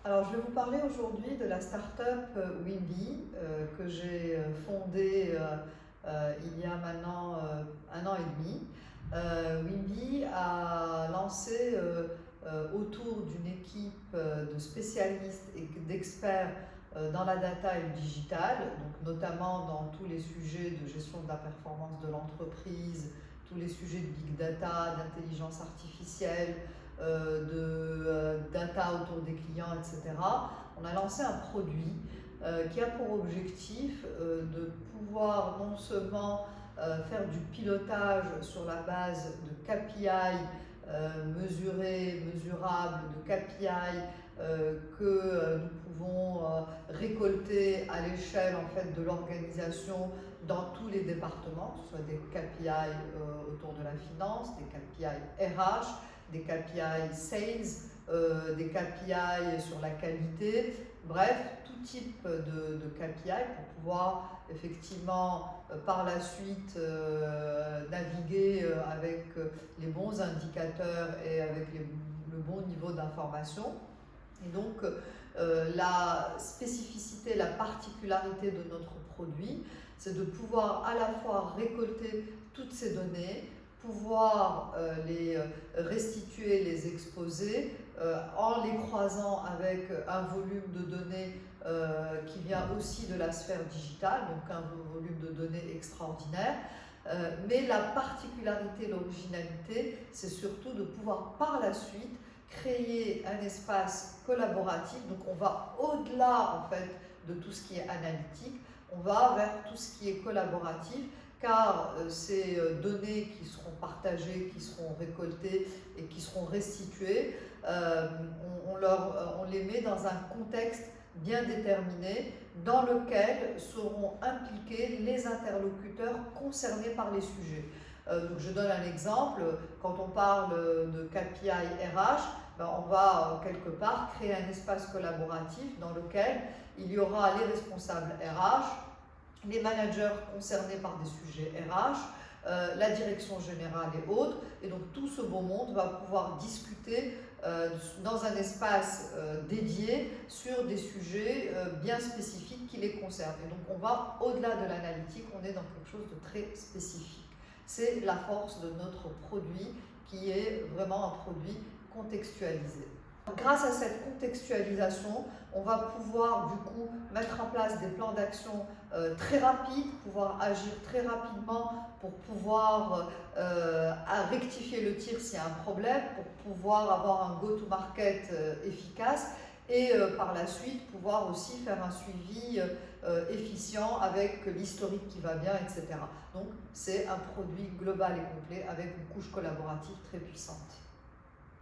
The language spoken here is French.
Alors, je vais vous parler aujourd'hui de la start-up Wimby que j'ai fondée il y a maintenant 1 an et demi. Wimby a lancé autour d'une équipe de spécialistes et d'experts dans la data et le digital, donc notamment dans tous les sujets de gestion de la performance de l'entreprise, tous les sujets de big data, d'intelligence artificielle, de data autour des clients, etc. On a lancé un produit qui a pour objectif de pouvoir non seulement faire du pilotage sur la base de KPI mesurés, mesurables, de KPI que nous pouvons récolter à l'échelle en fait, de l'organisation dans tous les départements, que ce soit des KPI autour de la finance, des KPI RH, des KPI sales, des KPI sur la qualité, bref, tout type de KPI pour pouvoir effectivement par la suite naviguer avec les bons indicateurs et avec le bon niveau d'information. Et donc la spécificité, la particularité de notre produit, c'est de pouvoir à la fois récolter toutes ces données, pouvoir les restituer, les exposer en les croisant avec un volume de données qui vient aussi de la sphère digitale, donc un volume de données extraordinaire. Mais la particularité, l'originalité, c'est surtout de pouvoir par la suite créer un espace collaboratif. Donc on va au-delà en fait de tout ce qui est analytique, on va vers tout ce qui est collaboratif, car ces données qui seront partagées, qui seront récoltées et qui seront restituées, on les met dans un contexte bien déterminé dans lequel seront impliqués les interlocuteurs concernés par les sujets. Donc je donne un exemple, quand on parle de KPI RH, on va quelque part créer un espace collaboratif dans lequel il y aura les responsables RH, les managers concernés par des sujets RH, la direction générale et autres, et donc tout ce beau monde va pouvoir discuter dans un espace dédié sur des sujets bien spécifiques qui les concernent. Et donc on va au-delà de l'analytique, on est dans quelque chose de très spécifique. C'est la force de notre produit qui est vraiment un produit contextualisé. Grâce à cette contextualisation, on va pouvoir du coup mettre en place des plans d'action très rapides, pouvoir agir très rapidement pour pouvoir rectifier le tir s'il y a un problème, pour pouvoir avoir un go-to-market efficace et par la suite pouvoir aussi faire un suivi efficient avec l'historique qui va bien, etc. Donc c'est un produit global et complet avec une couche collaborative très puissante.